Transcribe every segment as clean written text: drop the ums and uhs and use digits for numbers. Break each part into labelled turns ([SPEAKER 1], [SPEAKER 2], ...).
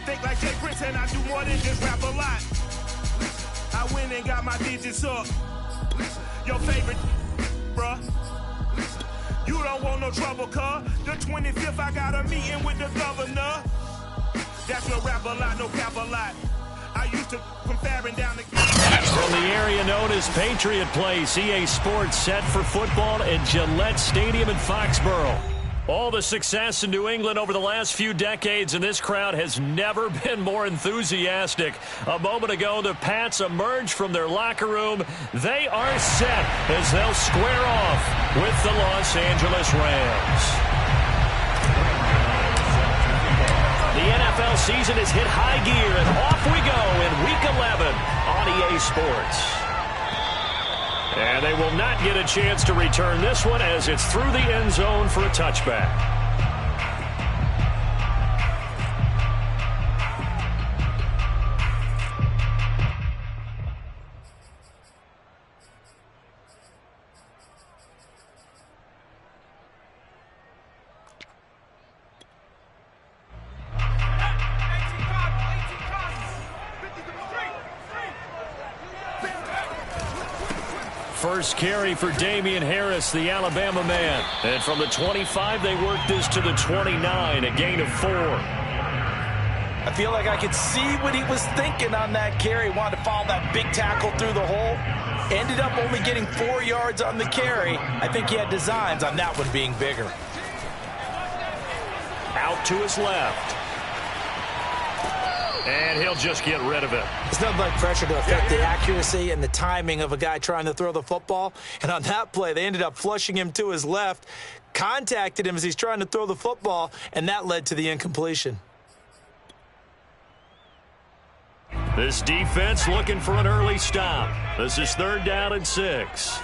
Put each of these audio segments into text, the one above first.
[SPEAKER 1] Think like Jay Prince and I do more than just rap a lot. I went and got my digits up. Your favorite, bruh. You don't want no trouble, cuz. The 25th, I got a meeting with the governor. That's no rap a lot, no cap a lot. I used to from Farron down the...
[SPEAKER 2] From the area known as Patriot Place, EA Sports set for football at Gillette Stadium in Foxborough. All the success in New England over the last few decades, and this crowd has never been more enthusiastic. A moment ago, the Pats emerged from their locker room. They are set as they'll square off with the Los Angeles Rams. The NFL season has hit high gear, and off we go in Week 11 on EA Sports. And they will not get a chance to return this one as it's through the end zone for a touchback. First carry for Damian Harris, the Alabama man. And from the 25, they worked this to the 29, a gain of 4.
[SPEAKER 3] I feel like I could see what he was thinking on that carry. Wanted to follow that big tackle through the hole. Ended up only getting 4 yards on the carry. I think he had designs on that one being bigger.
[SPEAKER 2] Out to his left. And he'll just get rid of it.
[SPEAKER 3] It's nothing like pressure to affect the accuracy and the timing of a guy trying to throw the football. And on that play, they ended up flushing him to his left, contacted him as he's trying to throw the football, and that led to the incompletion.
[SPEAKER 2] This defense looking for an early stop. This is 3rd down and 6.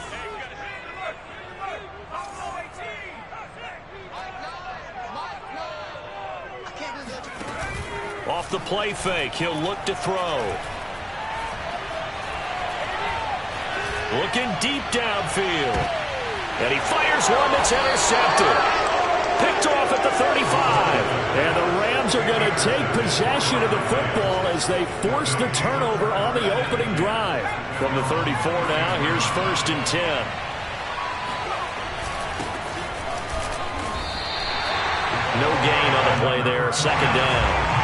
[SPEAKER 2] Off the play fake, he'll look to throw. Looking deep downfield. And he fires one that's intercepted. Picked off at the 35. And the Rams are going to take possession of the football as they force the turnover on the opening drive. From the 34 now, here's 1st and 10. No gain on the play there, 2nd down.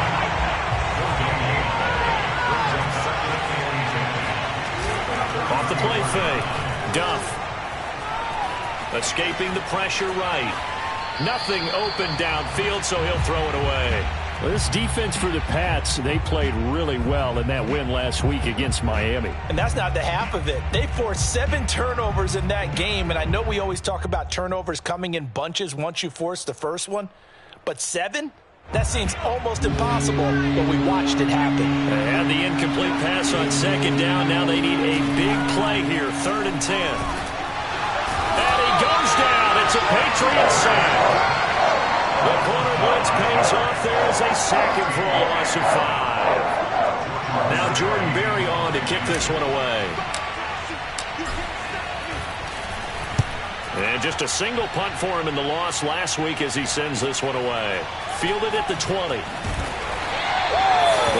[SPEAKER 2] Off the play fake. Duff. Escaping the pressure right. Nothing open downfield, so he'll throw it away. Well, this defense for the Pats, they played really well in that win last week against Miami.
[SPEAKER 3] And that's not the half of it. They forced 7 turnovers in that game, and I know we always talk about turnovers coming in bunches once you force the first one, but 7? That seems almost impossible, but we watched it happen.
[SPEAKER 2] They had the incomplete pass on 2nd down. Now they need a big play here, 3rd and 10. And he goes down. It's a Patriot sack. The corner blitz pays off there as they sack him for a loss of 5. Now Jordan Berry on to kick this one away. And just a single punt for him in the loss last week as he sends this one away. Fielded at the 20. We'll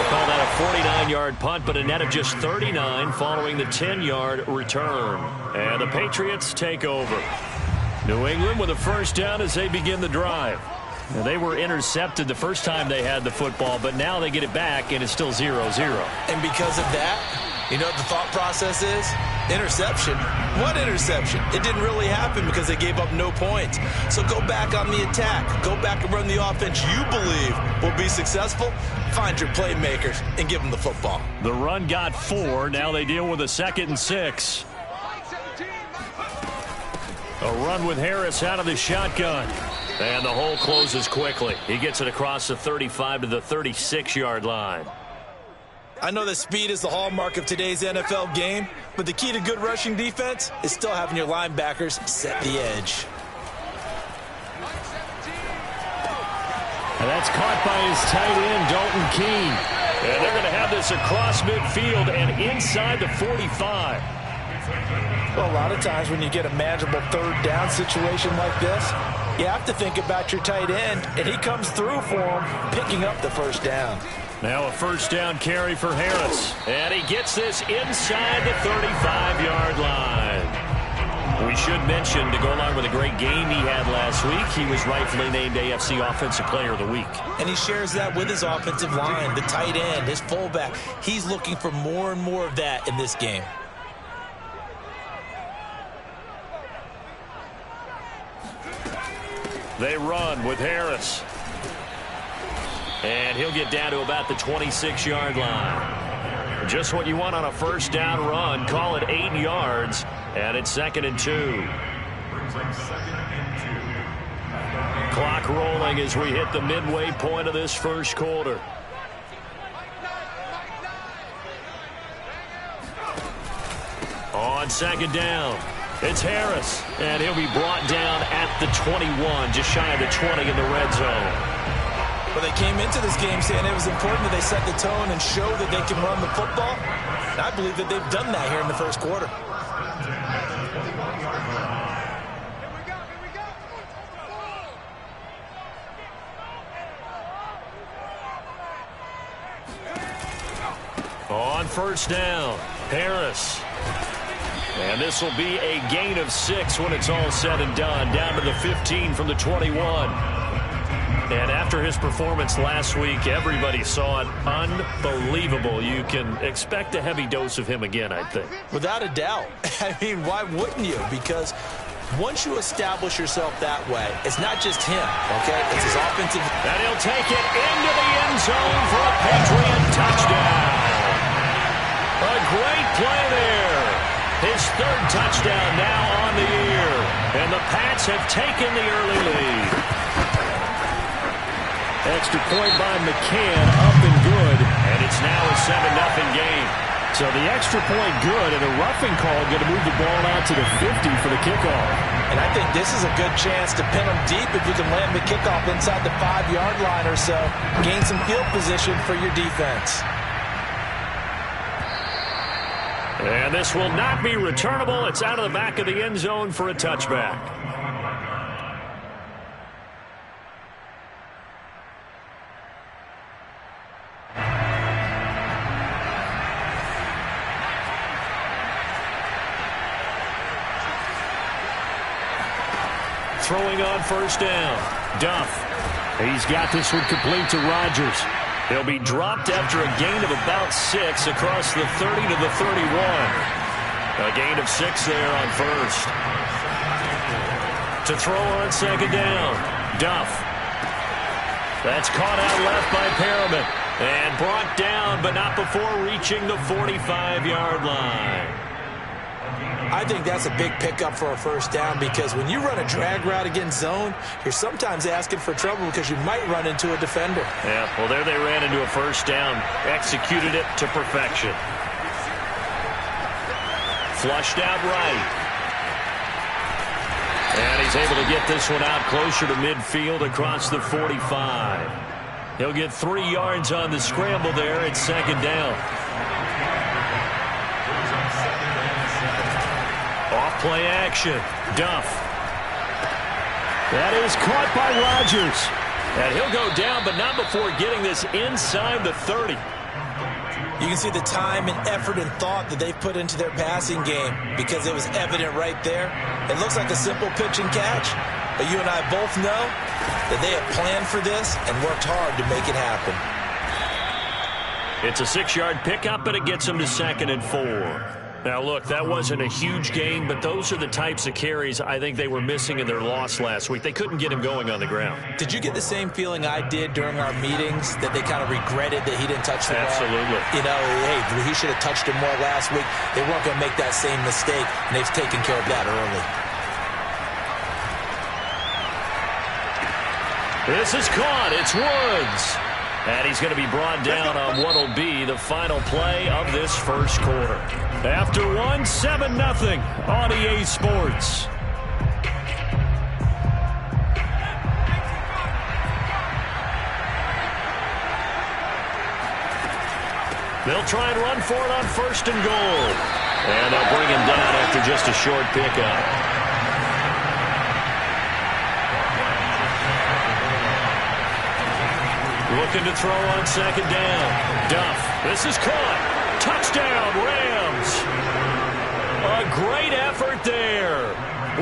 [SPEAKER 2] call that a 49-yard punt, but a net of just 39 following the 10-yard return. And the Patriots take over. New England with a 1st down as they begin the drive. Now, they were intercepted the first time they had the football, but now they get it back, and it's still 0-0.
[SPEAKER 3] And because of that, you know what the thought process is? Interception. What interception? It didn't really happen because they gave up no points. So go back on the attack. Go back and run the offense you believe will be successful. Find your playmakers and give them the football.
[SPEAKER 2] The run got 4. Now they deal with a 2nd and 6. A run with Harris out of the shotgun. And the hole closes quickly. He gets it across the 35 to the 36-yard line.
[SPEAKER 3] I know that speed is the hallmark of today's NFL game, but the key to good rushing defense is still having your linebackers set the edge.
[SPEAKER 2] And that's caught by his tight end, Dalton Keene. And they're going to have this across midfield and inside the 45.
[SPEAKER 3] Well, a lot of times when you get a manageable 3rd down situation like this, you have to think about your tight end, and he comes through for him, picking up the 1st down.
[SPEAKER 2] Now a first down carry for Harris. And he gets this inside the 35-yard line. We should mention, to go along with a great game he had last week, he was rightfully named AFC Offensive Player of the Week.
[SPEAKER 3] And he shares that with his offensive line, the tight end, his fullback. He's looking for more and more of that in this game.
[SPEAKER 2] They run with Harris. And he'll get down to about the 26-yard line. Just what you want on a first down run. Call it 8 yards. And it's 2nd and 2. Clock rolling as we hit the midway point of this first quarter. On 2nd down, it's Harris. And he'll be brought down at the 21, just shy of the 20 in the red zone.
[SPEAKER 3] Well, they came into this game saying it was important that they set the tone and show that they can run the football. And I believe that they've done that here in the first quarter.
[SPEAKER 2] On first down, Harris. And this will be a gain of 6 when it's all said and done. Down to the 15 from the 21. And after his performance last week, everybody saw it unbelievable. You can expect a heavy dose of him again, I think.
[SPEAKER 3] Without a doubt. I mean, why wouldn't you? Because once you establish yourself that way, it's not just him, okay? It's his offensive.
[SPEAKER 2] And he'll take it into the end zone for a Patriot touchdown. A great play there. His 3rd touchdown now on the year. And the Pats have taken the early lead. Extra point by McCann, up and good. And it's now a 7-0 game.
[SPEAKER 4] So the extra point good, and a roughing call going to move the ball out to the 50 for the kickoff.
[SPEAKER 3] And I think this is a good chance to pin them deep if you can land the kickoff inside the 5-yard line or so. Gain some field position for your defense.
[SPEAKER 2] And this will not be returnable. It's out of the back of the end zone for a touchback. Throwing on first down. Duff. He's got this one complete to Rodgers. He'll be dropped after a gain of about 6 across the 30 to the 31. A gain of 6 there on first. To throw on 2nd down. Duff. That's caught out left by Perriman. And brought down, but not before reaching the 45-yard line.
[SPEAKER 3] I think that's a big pickup for a first down because when you run a drag route against zone, you're sometimes asking for trouble because you might run into a defender.
[SPEAKER 2] Yeah, well, there they ran into a first down. Executed it to perfection. Flushed out right. And he's able to get this one out closer to midfield across the 45. He'll get 3 yards on the scramble there. It's 2nd down. Off play action. Duff. That is caught by Rodgers. And he'll go down, but not before getting this inside the 30.
[SPEAKER 3] You can see the time and effort and thought that they've put into their passing game because it was evident right there. It looks like a simple pitch and catch, but you and I both know that they have planned for this and worked hard to make it happen.
[SPEAKER 2] It's a 6-yard pickup, and it gets them to 2nd and 4. Now, look, that wasn't a huge gain, but those are the types of carries I think they were missing in their loss last week. They couldn't get him going on the ground.
[SPEAKER 3] Did you get the same feeling I did during our meetings, that they kind of regretted that he didn't touch the ball?
[SPEAKER 2] Absolutely.
[SPEAKER 3] You know, hey, he should have touched him more last week. They weren't going to make that same mistake, and they've taken care of that early.
[SPEAKER 2] This is caught. It's Woods. And he's going to be brought down on what will be the final play of this first quarter. After 1, 7-0 on EA Sports. They'll try and run for it on 1st and goal. And they'll bring him down after just a short pickup. Looking to throw on second down. Duff. This is caught. Touchdown, Rams. A great effort there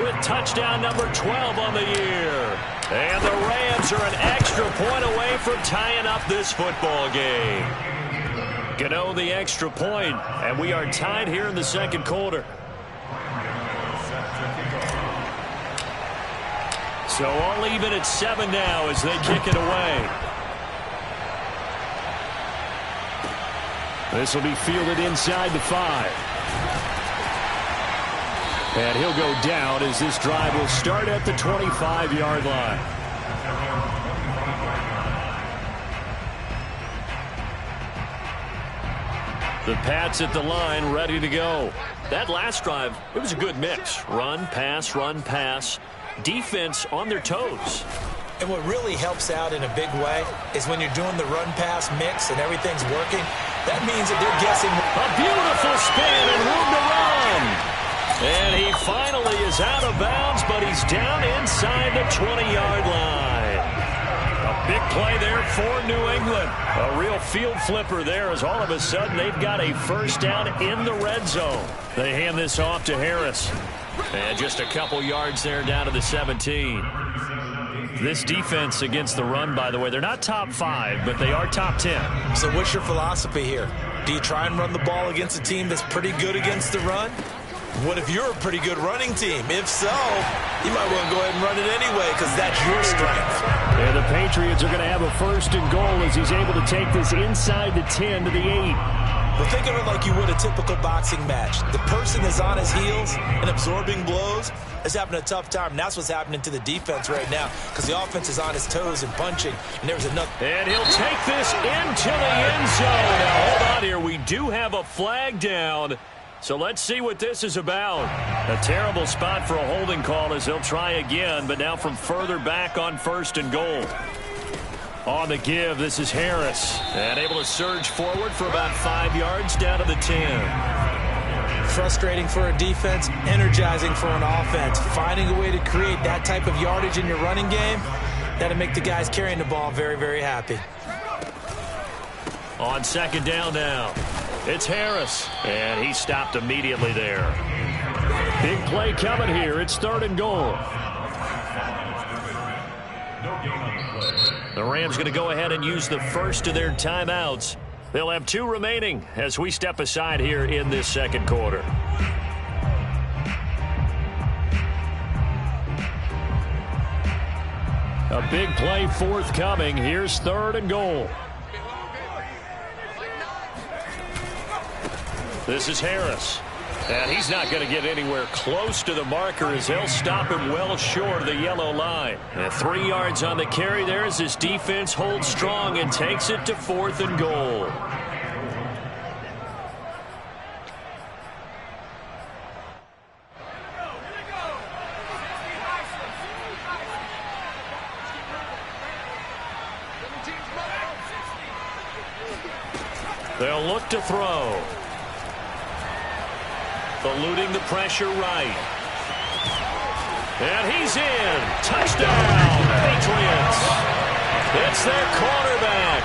[SPEAKER 2] with touchdown number 12 on the year. And the Rams are an extra point away from tying up this football game. Gano the extra point, and we are tied here in the second quarter. So all even at 7 now as they kick it away. This will be fielded inside the 5. And he'll go down as this drive will start at the 25-yard line. The Pats at the line, ready to go. That last drive, it was a good mix. Run, pass. Defense on their toes.
[SPEAKER 3] And what really helps out in a big way is when you're doing the run-pass mix and everything's working, that means that they're guessing.
[SPEAKER 2] A beautiful spin and room to run. And he finally is out of bounds, but he's down inside the 20-yard line. A big play there for New England. A real field flipper there as all of a sudden they've got a first down in the red zone. They hand this off to Harris. And just a couple yards there down to the 17. This defense against the run, by the way, they're not top 5, but they are top 10.
[SPEAKER 3] So what's your philosophy here? Do you try and run the ball against a team that's pretty good against the run? What if you're a pretty good running team? If so, you might want to go ahead and run it anyway because that's your strength.
[SPEAKER 4] And the Patriots are going to have a first and goal as he's able to take this inside the 10 to the 8.
[SPEAKER 3] But think of it like you would a typical boxing match. The person is on his heels and absorbing blows is having a tough time. And that's what's happening to the defense right now because the offense is on his toes and punching. And there's another.
[SPEAKER 2] And he'll take this into the end zone. Now, hold on here. We do have a flag down. So let's see what this is about. A terrible spot for a holding call as they'll try again, but now from further back on first and goal. On the give, this is Harris. And able to surge forward for about 5 yards down to the 10.
[SPEAKER 3] Frustrating for a defense, energizing for an offense. Finding a way to create that type of yardage in your running game, that'll make the guys carrying the ball very, very happy.
[SPEAKER 2] On second down now, it's Harris. And he stopped immediately there.
[SPEAKER 4] Big play coming here. It's third and goal.
[SPEAKER 2] The Rams going to go ahead and use the first of their timeouts. They'll have 2 remaining as we step aside here in this second quarter.
[SPEAKER 4] A big play forthcoming. Here's third and goal.
[SPEAKER 2] This is Harris. And he's not going to get anywhere close to the marker as they'll stop him well short of the yellow line. And 3 yards on the carry there as this defense holds strong and takes it to 4th and goal. They'll look to throw. Eluding the pressure right. And he's in. Touchdown, Patriots. It's their quarterback.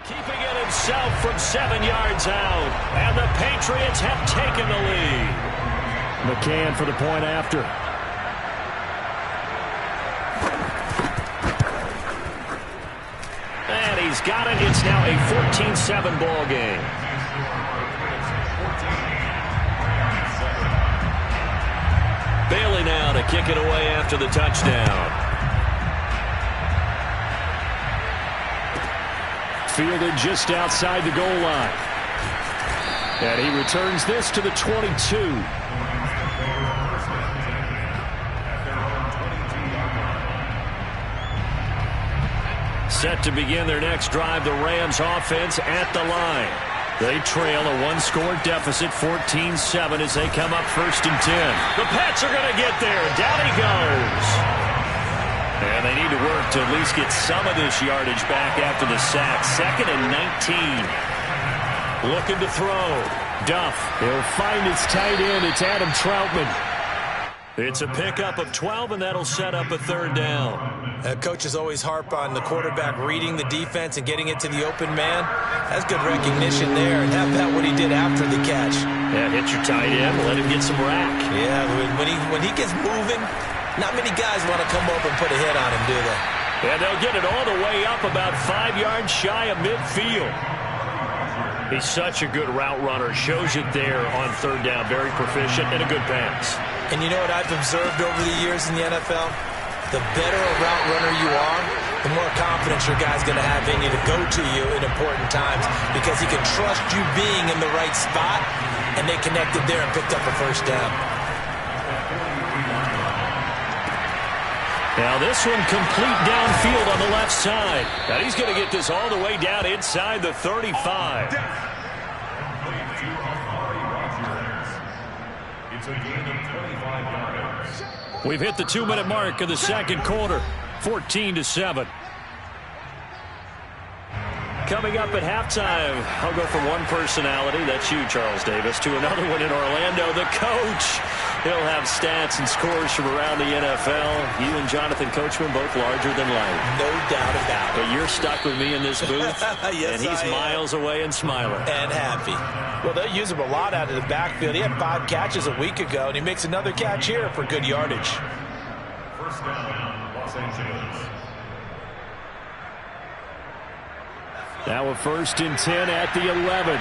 [SPEAKER 2] Keeping it himself from 7 yards out. And the Patriots have taken the lead.
[SPEAKER 4] McCann for the point after.
[SPEAKER 2] And he's got it. It's now a 14-7 ball game. Bailey now to kick it away after the touchdown.
[SPEAKER 4] Fielded just outside the goal line. And he returns this to the 22.
[SPEAKER 2] Set to begin their next drive, the Rams offense at the line. They trail a 1-score deficit, 14-7 as they come up 1st and 10. The Pats are going to get there. Down he goes. And they need to work to at least get some of this yardage back after the sack. 2nd and 19. Looking to throw. Duff.
[SPEAKER 4] He'll find his tight end. It's Adam Troutman.
[SPEAKER 2] It's a pickup of 12, and that'll set up a third down.
[SPEAKER 3] Coaches always harp on the quarterback reading the defense and getting it to the open man. That's good recognition there, and how about what he did after the catch?
[SPEAKER 2] Yeah, hit your tight end, let him get some rack.
[SPEAKER 3] Yeah, when he gets moving, not many guys want to come over and put a hit on him, do they?
[SPEAKER 2] And they'll get it all the way up about 5 yards shy of midfield. He's such a good route runner. Shows it there on third down. Very proficient and a good pass.
[SPEAKER 3] And you know what I've observed over the years in the NFL? The better a route runner you are, the more confidence your guy's going to have in you to go to you in important times because he can trust you being in the right spot, and they connected there and picked up a first down.
[SPEAKER 2] Now this one complete downfield on the left side. Now he's going to get this all the way down inside the 35. We've hit the 2-minute mark of the second quarter, 14-7. Coming up at halftime, I'll go from one personality, that's you, Charles Davis, to another one in Orlando, the coach. He'll have stats and scores from around the NFL. You and Jonathan Coachman both larger than life.
[SPEAKER 3] No doubt about it.
[SPEAKER 2] But you're stuck with me in this booth,
[SPEAKER 3] yes,
[SPEAKER 2] and he's miles away and smiling.
[SPEAKER 3] And happy. Well, they use him a lot out of the backfield. He had 5 catches a week ago, and he makes another catch here for good yardage.
[SPEAKER 1] First down, Los Angeles.
[SPEAKER 4] Now a 1st and 10 at the 11.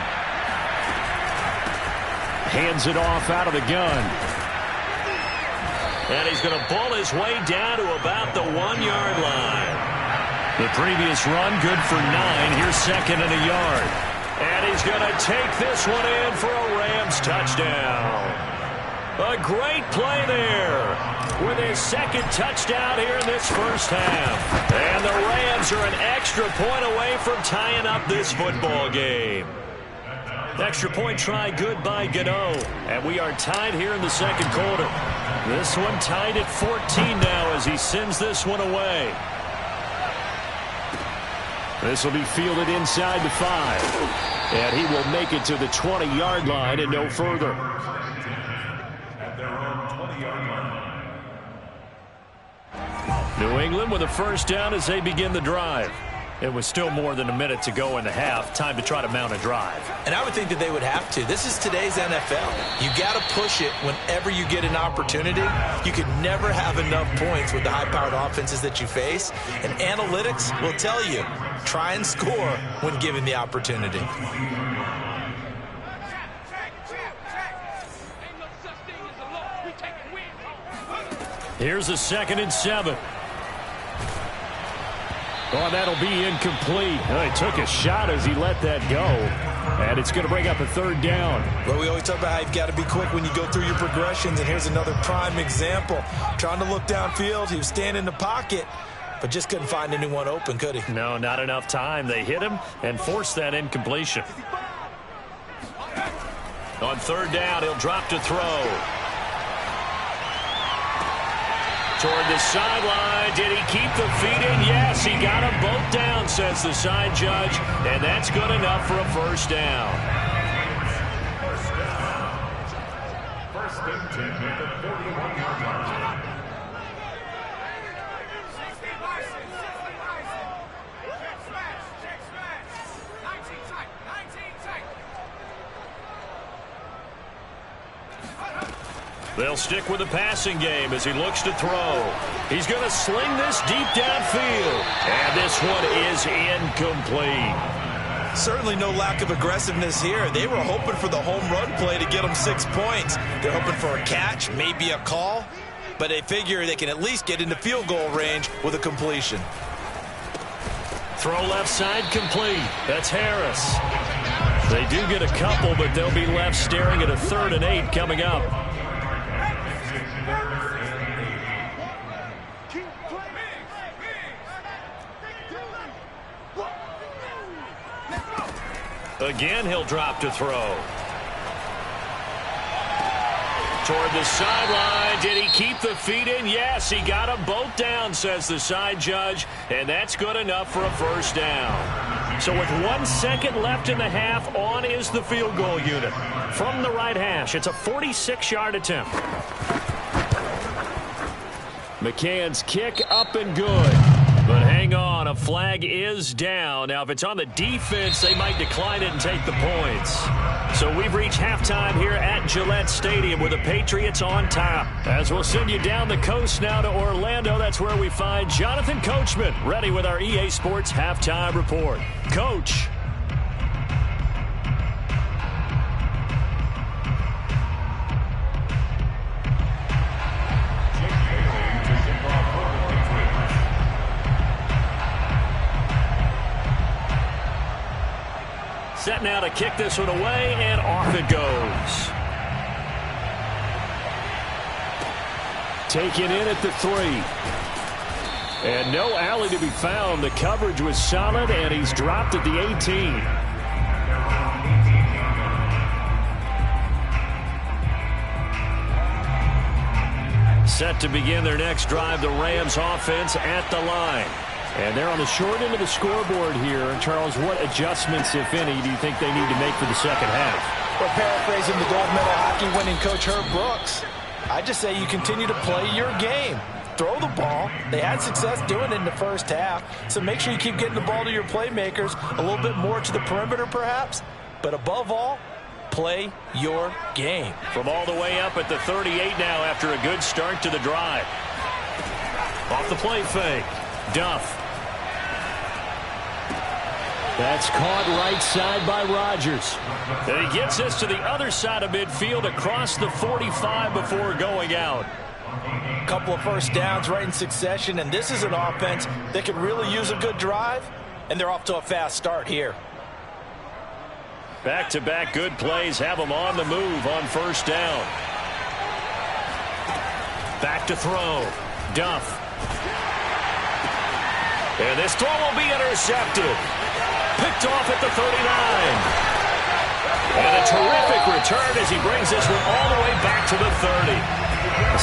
[SPEAKER 4] Hands it off out of the gun.
[SPEAKER 2] And he's going to bull his way down to about the 1-yard line. The previous run good for 9. Here's 2nd and a yard. And he's going to take this one in for a Rams touchdown. A great play there with his 2nd touchdown here in this first half. And the Rams are an extra point away from tying up this football game. Extra point try good by Gano. And we are tied here in the second quarter. This one tied at 14 now as he sends this one away.
[SPEAKER 4] This will be fielded inside the 5. And he will make it to the 20-yard line and no further.
[SPEAKER 1] At their own 20-yard line.
[SPEAKER 2] New England with a first down as they begin the drive. It was still more than a minute to go in the half. Time to try to mount a drive.
[SPEAKER 3] And I would think that they would have to. This is today's NFL. You got to push it whenever you get an opportunity. You can never have enough points with the high-powered offenses that you face. And analytics will tell you, try and score when given the opportunity.
[SPEAKER 2] Here's a 2nd and 7.
[SPEAKER 4] Oh, that'll be incomplete. He took a shot as he let that go. And it's going to bring up a 3rd down.
[SPEAKER 3] Well, we always talk about how you've got to be quick when you go through your progressions, and here's another prime example. Trying to look downfield, he was standing in the pocket, but just couldn't find anyone open, could he?
[SPEAKER 2] No, not enough time. They hit him and forced that incompletion. On 3rd down, he'll drop to throw. Toward the sideline. Did he keep the feet in? Yes, he got them both down, says the side judge. And that's good enough for a first down.
[SPEAKER 1] First and 10 at the 41-yard line.
[SPEAKER 2] They'll stick with the passing game as he looks to throw. He's going to sling this deep downfield. And this one is incomplete.
[SPEAKER 3] Certainly no lack of aggressiveness here. They were hoping for the home run play to get them 6 points. They're hoping for a catch, maybe a call, but they figure they can at least get into field goal range with a completion.
[SPEAKER 2] Throw left side complete. That's Harris. They do get a couple, but they'll be left staring at a 3rd and 8 coming up. Again, he'll drop to throw. Toward the sideline. Did he keep the feet in? Yes, he got them both down, says the side judge. And that's good enough for a first down. So with 1 second left in the half, on is the field goal unit. From the right hash, it's a 46-yard attempt. McCann's kick up and good. But hang on, a flag is down. Now, if it's on the defense, they might decline it and take the points. So we've reached halftime here at Gillette Stadium with the Patriots on top. As we'll send you down the coast now to Orlando, that's where we find Jonathan Coachman ready with our EA Sports Halftime Report. Coach. Set now to kick this one away, and off it goes. Taken in at the 3. And no alley to be found. The coverage was solid, and he's dropped at the 18. Set to begin their next drive, the Rams offense at the line. And they're on the short end of the scoreboard here. And Charles, what adjustments, if any, do you think they need to make for the second half?
[SPEAKER 3] Well, paraphrasing the gold medal hockey winning coach Herb Brooks, I just say you continue to play your game. Throw the ball. They had success doing it in the first half. So make sure you keep getting the ball to your playmakers, a little bit more to the perimeter perhaps. But above all, play your game.
[SPEAKER 2] From all the way up at the 38 now after a good start to the drive. Off the play fake. Duff. That's caught right side by Rodgers. And he gets this to the other side of midfield across the 45 before going out.
[SPEAKER 3] Couple of first downs right in succession, and this is an offense that could really use a good drive, and they're off to a fast start here.
[SPEAKER 2] Back-to-back good plays have them on the move on first down. Back to throw. Duff. And this throw will be intercepted. Picked off at the 39. And a terrific return as he brings this one all the way back to the 30.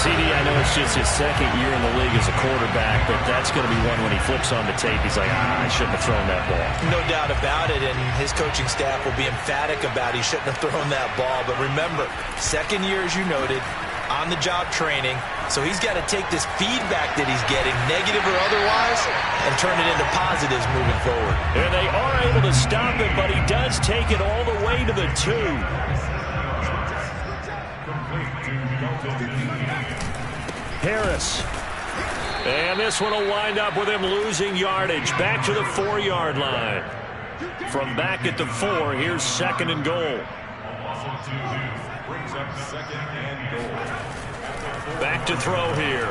[SPEAKER 2] CD, I know it's just his second year in the league as a quarterback, but that's going to be one when he flips on the tape. He's like, I shouldn't have thrown that ball.
[SPEAKER 3] No doubt about it, and his coaching staff will be emphatic about he shouldn't have thrown that ball. But remember, second year, as you noted, on-the-job training, so he's got to take this feedback that he's getting, negative or otherwise, and turn it into positives moving forward.
[SPEAKER 2] And they are able to stop him, but he does take it all the way to the 2. Harris. And this one will wind up with him losing yardage. Back to the 4-yard line. From back at the 4, here's second and goal. Back to throw here.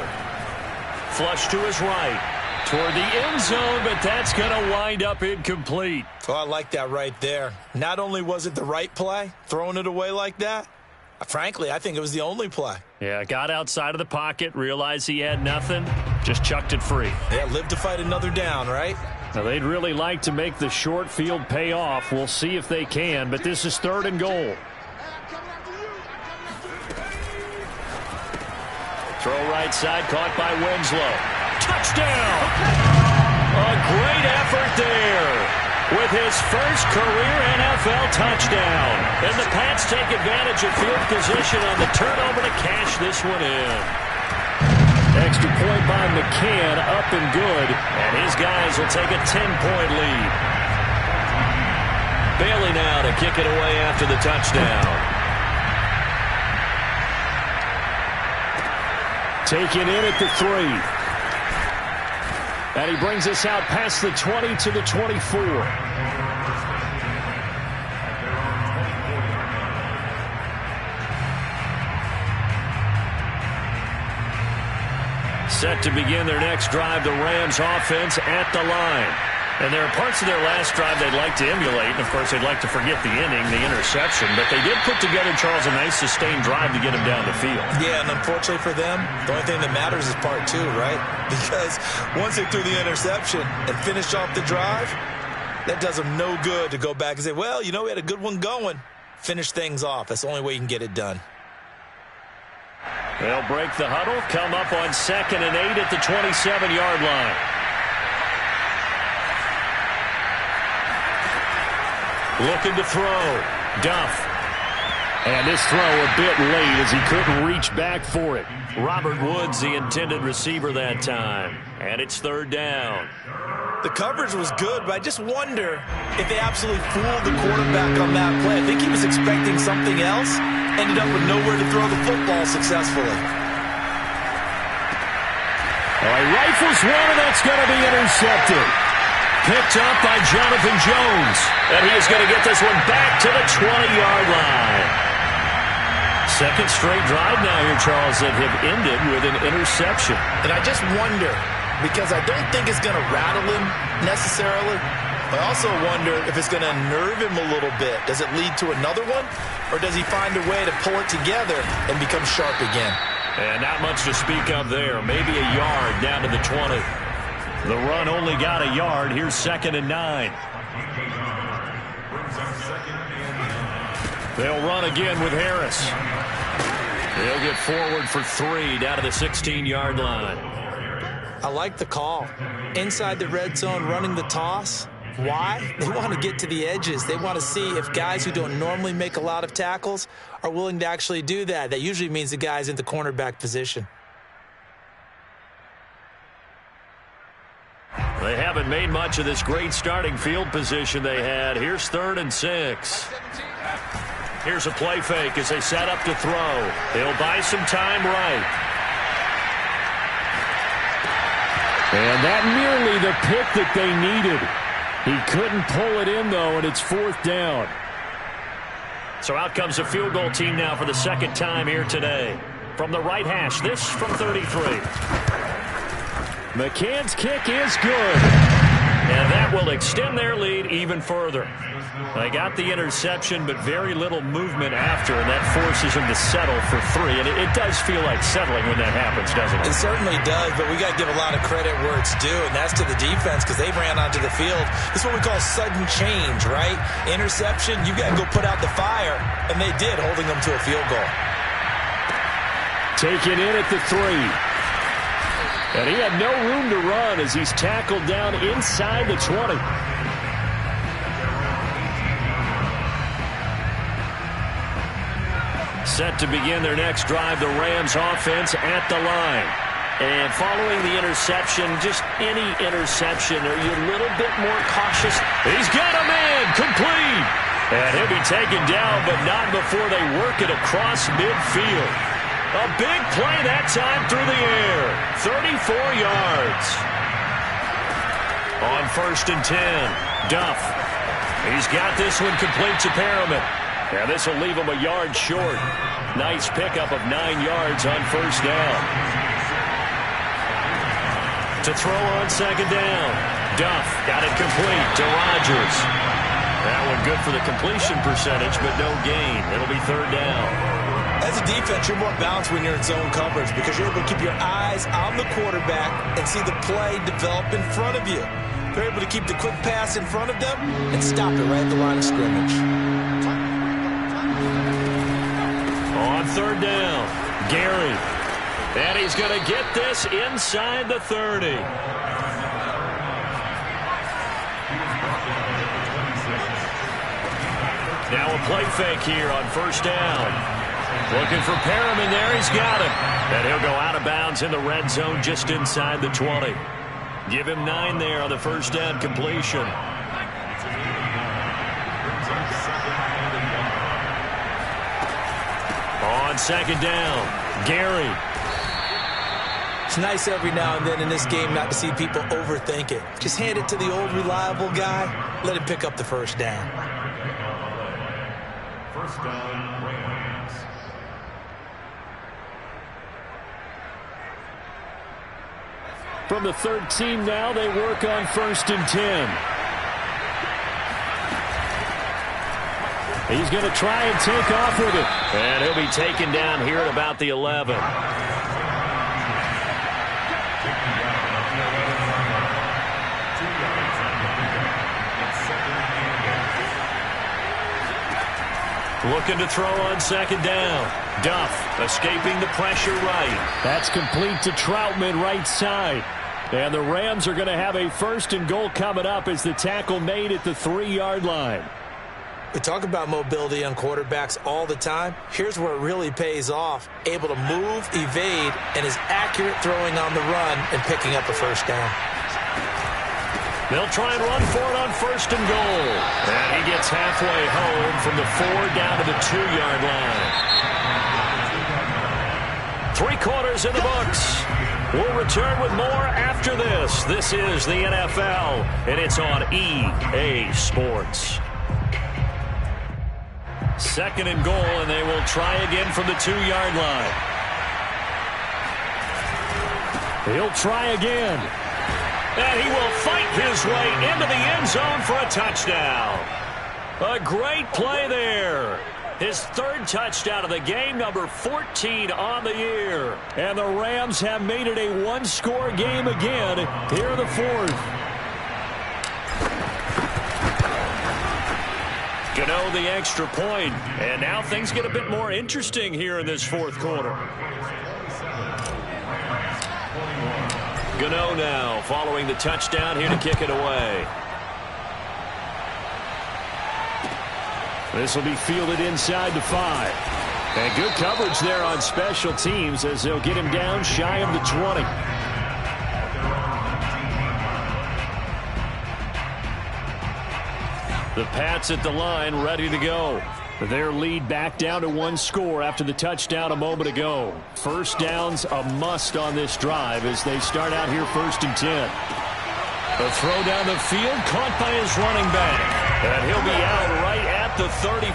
[SPEAKER 2] Flush to his right. Toward the end zone, but that's going to wind up incomplete.
[SPEAKER 3] Oh, I like that right there. Not only was it the right play, throwing it away like that, frankly, I think it was the only play.
[SPEAKER 2] Yeah, got outside of the pocket, realized he had nothing, just chucked it free.
[SPEAKER 3] Yeah, live to fight another down, right?
[SPEAKER 2] Now, they'd really like to make the short field pay off. We'll see if they can, but this is third and goal. Throw right side, caught by Winslow. Touchdown! A great effort there with his first career NFL touchdown. And the Pats take advantage of field position on the turnover to cash this one in. Extra point by McCann, up and good. And his guys will take a 10-point lead. Bailey now to kick it away after the touchdown. Taken in at the 3. And he brings us out past the 20 to the 24. Set to begin their next drive, the Rams offense at the line. And there are parts of their last drive they'd like to emulate. And, of course, they'd like to forget the inning, the interception. But they did put together, Charles, a nice sustained drive to get him down the field.
[SPEAKER 3] Yeah, and unfortunately for them, the only thing that matters is part 2, right? Because once they threw the interception and finished off the drive, that does them no good to go back and say, well, you know, we had a good one going. Finish things off. That's the only way you can get it done.
[SPEAKER 2] They'll break the huddle, come up on 2nd and 8 at the 27-yard line. Looking to throw. Duff.
[SPEAKER 4] And this throw a bit late as he couldn't reach back for it.
[SPEAKER 2] Robert Woods, the intended receiver that time. And it's third down.
[SPEAKER 3] The coverage was good, but I just wonder if they absolutely fooled the quarterback on that play. I think he was expecting something else, ended up with nowhere to throw the football successfully.
[SPEAKER 4] All right, rifles one, and that's going to be intercepted.
[SPEAKER 2] Picked up by Jonathan Jones. And he is going to get this one back to the 20-yard line. Second straight drive now here, Charles, that have ended with an interception.
[SPEAKER 3] And I just wonder, because I don't think it's going to rattle him necessarily. I also wonder if it's going to nerve him a little bit. Does it lead to another one? Or does he find a way to pull it together and become sharp again?
[SPEAKER 2] And not much to speak of there. Maybe a yard down to the 20. The run only got a yard. Here's 2nd and 9. They'll run again with Harris. They'll get forward for 3 down to the 16-yard line.
[SPEAKER 3] I like the call. Inside the red zone, running the toss. Why? They want to get to the edges. They want to see if guys who don't normally make a lot of tackles are willing to actually do that. That usually means the guy's in the cornerback position.
[SPEAKER 2] They haven't made much of this great starting field position they had. Here's 3rd and 6. Here's a play fake as they set up to throw. They'll buy some time right.
[SPEAKER 4] And that nearly the pick that they needed. He couldn't pull it in, though, and it's 4th down.
[SPEAKER 2] So out comes the field goal team now for the second time here today. From the right hash, this from 33.
[SPEAKER 4] McCann's kick is good.
[SPEAKER 2] And that will extend their lead even further. They got the interception, but very little movement after, and that forces them to settle for 3. And it does feel like settling when that happens, doesn't it?
[SPEAKER 3] It certainly does, but we got to give a lot of credit where it's due, and that's to the defense because they ran onto the field. This is what we call sudden change, right? Interception, you got to go put out the fire, and they did, holding them to a field goal.
[SPEAKER 4] Taken in at the 3. And he had no room to run as he's tackled down inside the 20.
[SPEAKER 2] Set to begin their next drive, the Rams offense at the line. And following the interception, just any interception, are you a little bit more cautious? He's got a man, complete. And he'll be taken down, but not before they work it across midfield. A big play that time through the air. 34 yards. On 1st and 10, Duff. He's got this one complete to Perriman. And this will leave him a yard short. Nice pickup of 9 yards on 1st down. To throw on 2nd down. Duff got it complete to Rodgers. That one good for the completion percentage, but no gain. It'll be 3rd down.
[SPEAKER 3] As a defense, you're more balanced when you're in zone coverage because you're able to keep your eyes on the quarterback and see the play develop in front of you. They're able to keep the quick pass in front of them and stop it right at the line of scrimmage.
[SPEAKER 2] On 3rd down, Gary. And he's going to get this inside the 30. Now a play fake here on 1st down. Looking for Perriman there. He's got him. And he'll go out of bounds in the red zone just inside the 20. Give him 9 there on the 1st down completion. On 2nd down, Gary.
[SPEAKER 3] It's nice every now and then in this game not to see people overthink it. Just hand it to the old reliable guy. Let him pick up the 1st down.
[SPEAKER 1] 1st down, Rams.
[SPEAKER 4] From the 13 now, they work on 1st and 10. He's going to try and take off with it.
[SPEAKER 2] And he'll be taken down here at about the 11. Looking to throw on 2nd down. Duff escaping the pressure right.
[SPEAKER 4] That's complete to Troutman right side. And the Rams are going to have a 1st and goal coming up as the tackle made at the 3-yard line.
[SPEAKER 3] We talk about mobility on quarterbacks all the time. Here's where it really pays off. Able to move, evade, and is accurate throwing on the run and picking up a first down.
[SPEAKER 2] They'll try and run for it on 1st and goal. And he gets halfway home from the 4 down to the 2-yard line. 3 quarters in the books. We'll return with more after this. This is the NFL, and it's on EA Sports. 2nd and goal, and they will try again from the 2-yard line. He'll try again. And he will fight his way into the end zone for a touchdown. A great play there. His 3rd touchdown of the game, number 14 on the year. And the Rams have made it a 1-score game again here in the 4th. Gano the extra point. And now things get a bit more interesting here in this 4th quarter. Gano now following the touchdown here to kick it away. This will be fielded inside the 5. And good coverage there on special teams as they'll get him down shy of the 20. The Pats at the line ready to go. Their lead back down to 1 score after the touchdown a moment ago. First down's a must on this drive as they start out here 1st and 10. A throw down the field caught by his running back. And he'll be out right at the 35.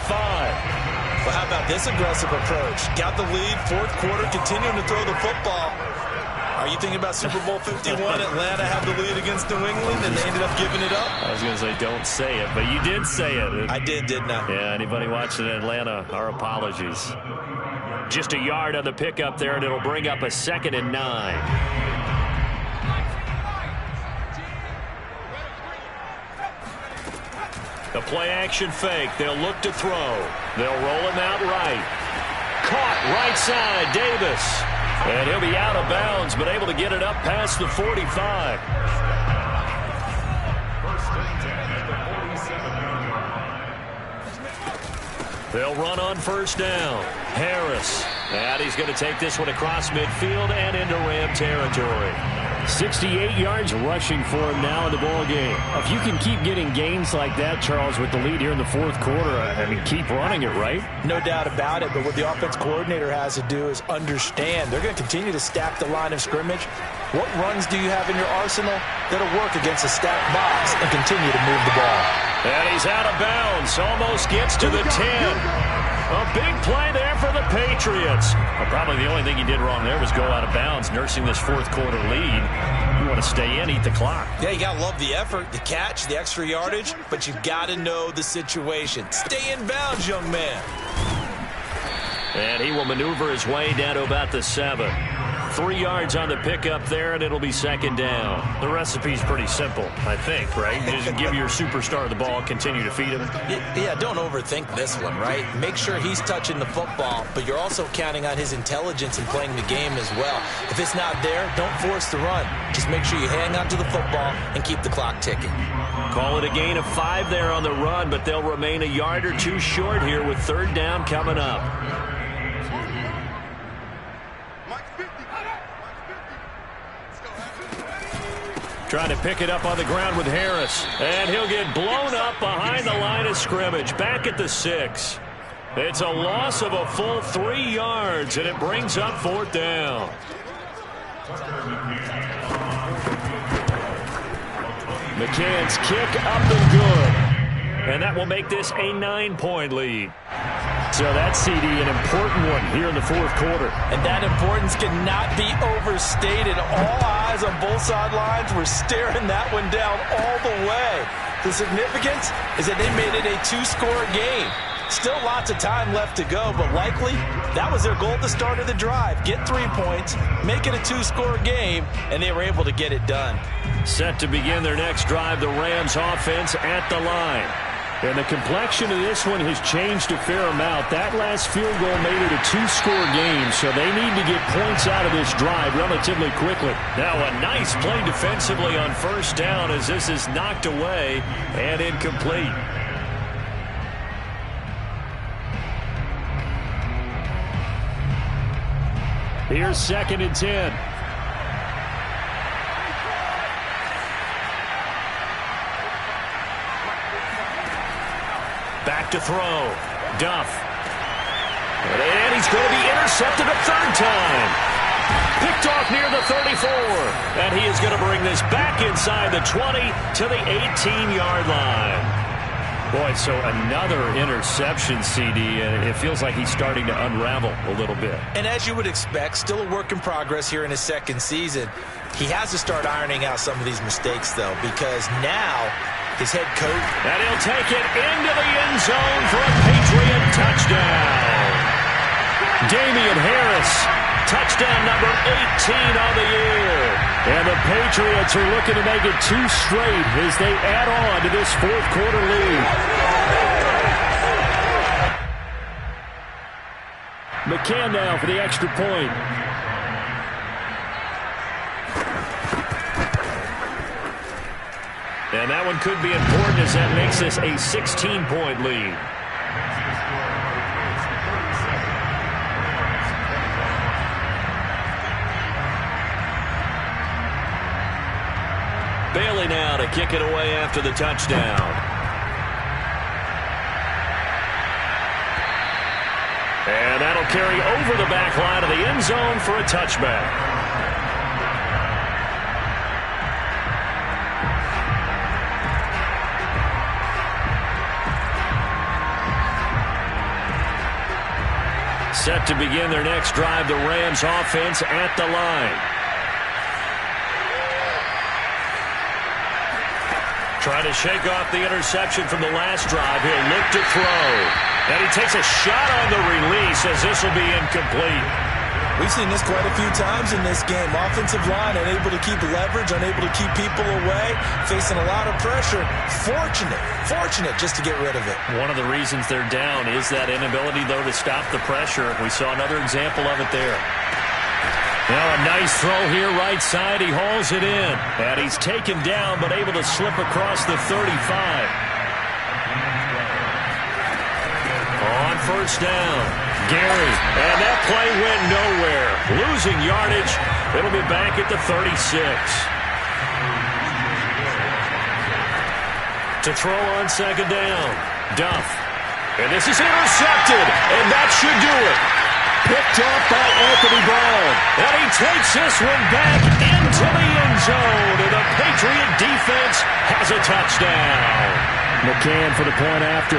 [SPEAKER 3] Well, how about this aggressive approach? Got the lead, 4th quarter, continuing to throw the football. Are you thinking about Super Bowl 51? Atlanta had the lead against New England, and they ended up giving it up?
[SPEAKER 2] I was going to say, don't say it, but you did say it.
[SPEAKER 3] I did, didn't I?
[SPEAKER 2] Yeah, anybody watching Atlanta, our apologies. Just a yard on the pickup there, and it'll bring up a 2nd and 9. The play-action fake. They'll look to throw. They'll roll him out right. Caught right side, Davis. And he'll be out of bounds, but able to get it up past the 45. They'll run on 1st down. Harris. And he's going to take this one across midfield and into Ram territory. 68 yards rushing for him now in the ball game. If you can keep getting gains like that, Charles, with the lead here in the 4th quarter, I mean, keep running it, right?
[SPEAKER 3] No doubt about it, but what the offense coordinator has to do is understand they're going to continue to stack the line of scrimmage. What runs do you have in your arsenal that'll work against a stacked box and continue to move the ball?
[SPEAKER 2] And he's out of bounds. Almost gets to the 10. A big play there for the Patriots. Well, probably the only thing he did wrong there was go out of bounds, nursing this 4th quarter lead. You want to stay in, eat the clock.
[SPEAKER 3] Yeah, you got to love the effort, the catch, the extra yardage, but you got to know the situation. Stay in bounds, young man.
[SPEAKER 2] And he will maneuver his way down to about the 7. 3 yards on the pickup there, and it'll be 2nd down. The recipe's pretty simple, I think, right? You just give your superstar the ball, continue to feed him.
[SPEAKER 3] Yeah, don't overthink this one, right? Make sure he's touching the football, but you're also counting on his intelligence in playing the game as well. If it's not there, don't force the run. Just make sure you hang on to the football and keep the clock ticking.
[SPEAKER 2] Call it a gain of 5 there on the run, but they'll remain a yard or 2 short here with 3rd down coming up. Trying to pick it up on the ground with Harris. And he'll get blown up behind the line of scrimmage. Back at the 6. It's a loss of a full 3 yards, and it brings up 4th down. McCann's kick up and good. And that will make this a 9-point lead. So that's, CD, an important one here in the 4th quarter.
[SPEAKER 3] And that importance cannot be overstated. All eyes on both sidelines were staring that one down all the way. The significance is that they made it a 2-score game. Still lots of time left to go, but likely that was their goal at the start of the drive. Get 3 points, make it a 2-score game, and they were able to get it done.
[SPEAKER 2] Set to begin their next drive, the Rams offense at the line. And the complexion of this one has changed a fair amount. That last field goal made it a 2-score game, so they need to get points out of this drive relatively quickly. Now a nice play defensively on 1st down as this is knocked away and incomplete.
[SPEAKER 4] Here's 2nd and 10.
[SPEAKER 2] Back to throw. Duff. And he's going to be intercepted a third time. Picked off near the 34. And he is going to bring this back inside the 20 to the 18-yard line. Boy, so another interception, CD, and it feels like he's starting to unravel a little bit.
[SPEAKER 3] And as you would expect, still a work in progress here in his second season. He has to start ironing out some of these mistakes, though, because now his head coach...
[SPEAKER 2] And he'll take it into the end zone for a Patriot touchdown. Damian Harris, touchdown number 18 on the year. And the Patriots are looking to make it 2 straight as they add on to this fourth quarter lead. McCann now for the extra point. And that one could be important as that makes this a 16-point lead. Bailey now to kick it away after the touchdown. And that'll carry over the back line of the end zone for a touchback. Set to begin their next drive, the Rams offense at the line. Trying to shake off the interception from the last drive. He'll look to throw. And he takes a shot on the release as this will be incomplete.
[SPEAKER 3] We've seen this quite a few times in this game. Offensive line unable to keep leverage, unable to keep people away, facing a lot of pressure. Fortunate just to get rid of it.
[SPEAKER 2] One of the reasons they're down is that inability, though, to stop the pressure. We saw another example of it there. Now a nice throw here right side. He hauls it in. And he's taken down but able to slip across the 35. On first down, Gary. And that play went nowhere. Losing yardage. It'll be back at the 36. To throw on second down, Duff. And this is intercepted. And that should do it. Picked off by Anthony Brown. And he takes this one back into the end zone. And the Patriot defense has a touchdown.
[SPEAKER 4] McCann for the point after.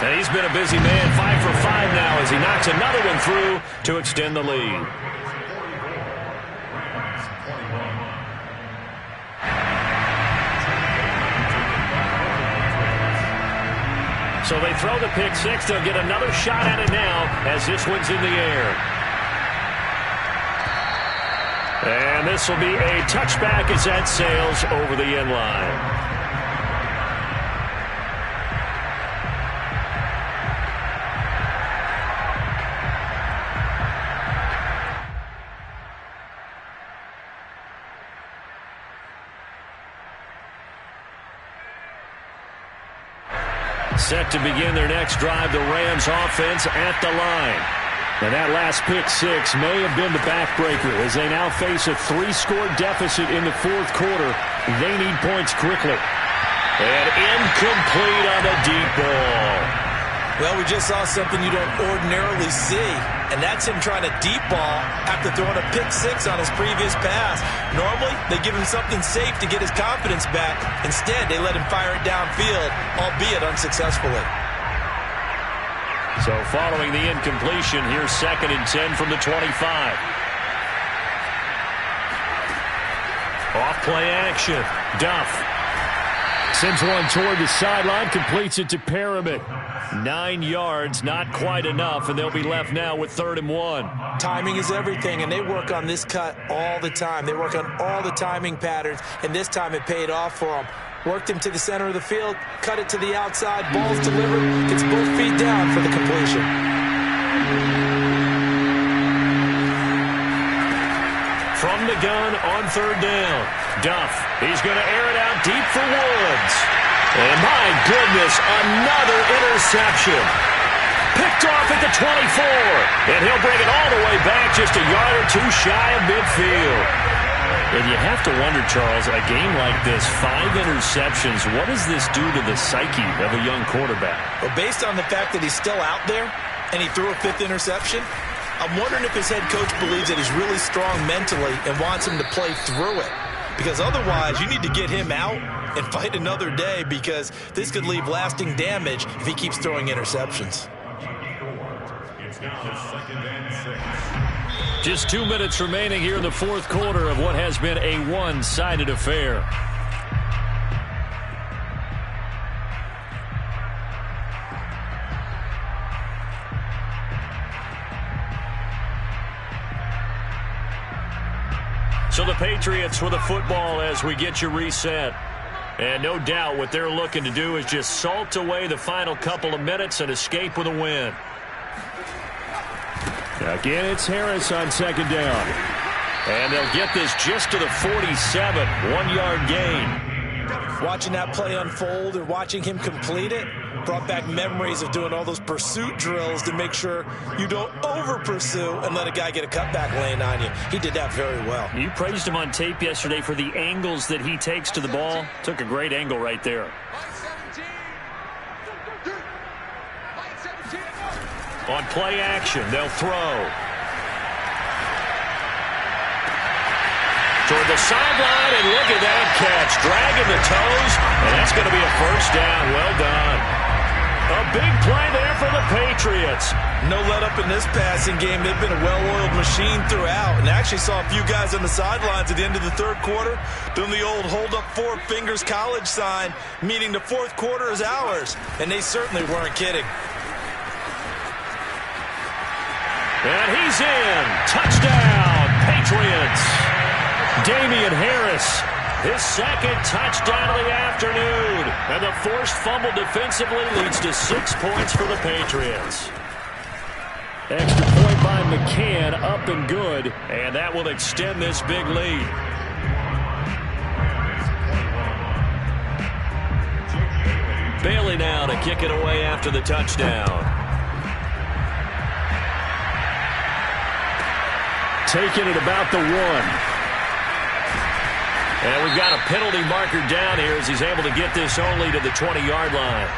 [SPEAKER 2] And he's been a busy man, 5 for 5 now as he knocks another one through to extend the lead. So they throw the pick six. They'll get another shot at it now as this one's in the air. And this will be a touchback as that sails over the end line. Set to begin their next drive, the Rams offense at the line. And that last pick six may have been the backbreaker as they now face a 3-score deficit in the fourth quarter. They need points quickly. And incomplete on the deep ball.
[SPEAKER 3] Well, we just saw something you don't ordinarily see, and that's him trying to deep ball after throwing a pick six on his previous pass. Normally, they give him something safe to get his confidence back. Instead, they let him fire it downfield, albeit unsuccessfully.
[SPEAKER 2] So following the incompletion, here's 2nd and 10 from the 25. Off play action. Duff sends one toward the sideline, completes it to Paramit. 9 yards, not quite enough, and they'll be left now with 3rd and 1.
[SPEAKER 3] Timing is everything, and they work on this cut all the time. They work on all the timing patterns, and this time it paid off for them. Worked him to the center of the field, cut it to the outside, ball's delivered, gets both feet down for the completion.
[SPEAKER 2] From the gun on 3rd down, Duff, he's going to air it out deep for Woods. And my goodness, another interception. Picked Picked off at the 24. And he'll bring it all the way back just a yard or two shy of midfield. And you have to wonder, Charles, a game like this, 5 interceptions, what does this do to the psyche of a young quarterback?
[SPEAKER 3] Well, based on the fact that he's still out there and he threw a 5th interception, I'm wondering if his head coach believes that he's really strong mentally and wants him to play through it. Because otherwise, you need to get him out and fight another day, because this could leave lasting damage if he keeps throwing interceptions.
[SPEAKER 2] Just 2 minutes remaining here in the fourth quarter of what has been a one-sided affair. So the Patriots with the football as we get you reset. And no doubt what they're looking to do is just salt away the final couple of minutes and escape with a win.
[SPEAKER 4] Again, it's Harris on second down.
[SPEAKER 2] And they'll get this just to the 47, 1-yard gain.
[SPEAKER 3] Watching that play unfold and watching him complete it brought back memories of doing all those pursuit drills to make sure you don't over-pursue and let a guy get a cutback lane on you. He did that very well.
[SPEAKER 2] You praised him on tape yesterday for the angles that he takes to the ball. Took a great angle right there. On play action, they'll throw. Toward the sideline, and look at that catch. Dragging the toes, and that's going to be a first down. Well done. A big play there for the Patriots.
[SPEAKER 3] No let up in this passing game. They've been a well-oiled machine throughout, and actually saw a few guys on the sidelines at the end of the third quarter doing the old hold up 4 fingers college sign, meaning the fourth quarter is ours, and they certainly weren't kidding.
[SPEAKER 2] And he's in. Touchdown, Patriots. Damian Harris, his second touchdown of the afternoon. And the forced fumble defensively leads to 6 points for the Patriots.
[SPEAKER 4] Extra point by McCann, up and good.
[SPEAKER 2] And that will extend this big lead. Bailey now to kick it away after the touchdown.
[SPEAKER 4] Taking it about the 1.
[SPEAKER 2] And we've got a penalty marker down here as he's able to get this only to the 20-yard line.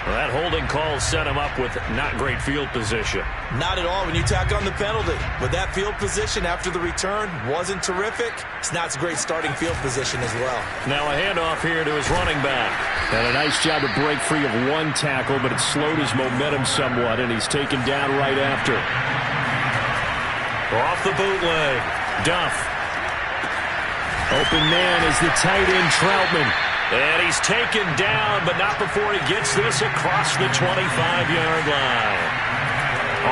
[SPEAKER 2] Well, that holding call set him up with not great field position.
[SPEAKER 3] Not at all when you tack on the penalty. But that field position after the return wasn't terrific. It's not a great starting field position as well.
[SPEAKER 2] Now a handoff here to his running back.
[SPEAKER 4] And a nice job to break free of 1 tackle, but it slowed his momentum somewhat, and he's taken down right after.
[SPEAKER 2] Off the bootleg, Duff.
[SPEAKER 4] Open man is the tight end, Troutman.
[SPEAKER 2] And he's taken down, but not before he gets this across the 25-yard line.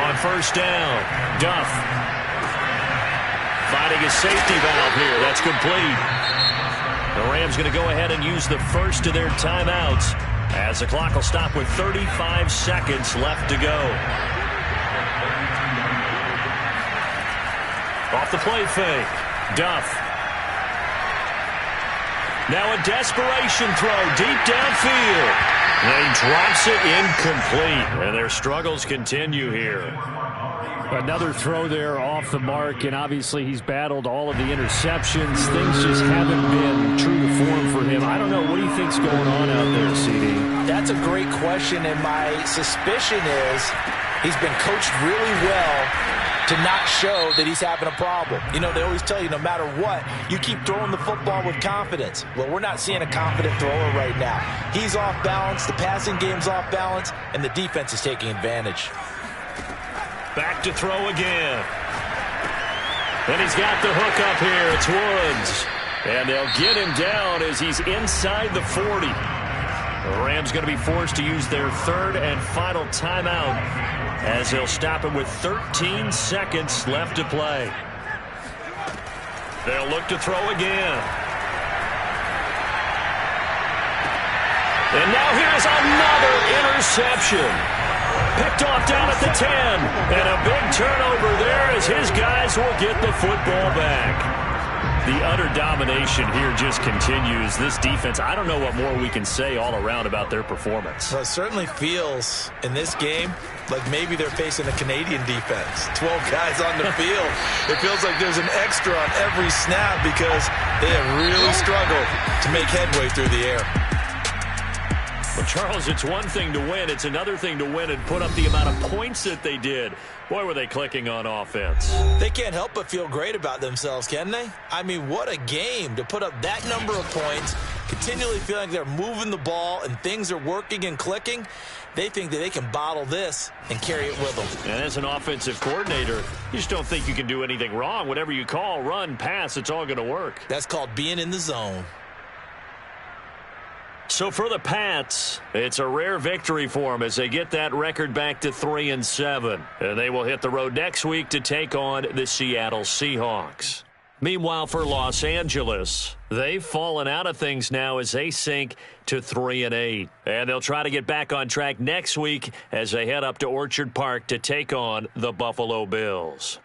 [SPEAKER 2] On first down, Duff. Finding his safety valve here. That's complete. The Rams going to go ahead and use the first of their timeouts as the clock will stop with 35 seconds left to go. Off the play fake, Duff. Now a desperation throw deep downfield. And he drops it incomplete. And their struggles continue here.
[SPEAKER 4] Another throw there off the mark, and obviously he's battled all of the interceptions. Things just haven't been true to form for him. I don't know. What do you think's going on out there, CD?
[SPEAKER 3] That's a great question, and my suspicion is he's been coached really well to not show that he's having a problem. You know, they always tell you no matter what, you keep throwing the football with confidence. Well, we're not seeing a confident thrower right now. He's off balance, the passing game's off balance, and the defense is taking advantage.
[SPEAKER 2] Back to throw again. And he's got the hook up here. It's Woods. And they'll get him down as he's inside the 40. The Rams going to be forced to use their third and final timeout as they'll stop him with 13 seconds left to play. They'll look to throw again. And now here's another interception. Picked off down at the 10. And a big turnover there as his guys will get the football back. The utter domination here just continues. This defense, I don't know what more we can say all around about their performance.
[SPEAKER 3] Well, it certainly feels in this game like maybe they're facing a Canadian defense. 12 guys on the field. It feels like there's an extra on every snap because they have really struggled to make headway through the air.
[SPEAKER 2] Well, Charles, it's one thing to win. It's another thing to win and put up the amount of points that they did. Boy, were they clicking on offense.
[SPEAKER 3] They can't help but feel great about themselves, can they? I mean, what a game to put up that number of points, continually feeling like they're moving the ball and things are working and clicking. They think that they can bottle this and carry it with them. And
[SPEAKER 2] as an offensive coordinator, you just don't think you can do anything wrong. Whatever you call, run, pass, it's all going to work.
[SPEAKER 3] That's called being in the zone.
[SPEAKER 2] So for the Pats, it's a rare victory for them as they get that record back to 3-7. And they will hit the road next week to take on the Seattle Seahawks. Meanwhile, for Los Angeles, they've fallen out of things now as they sink to 3-8. And they'll try to get back on track next week as they head up to Orchard Park to take on the Buffalo Bills.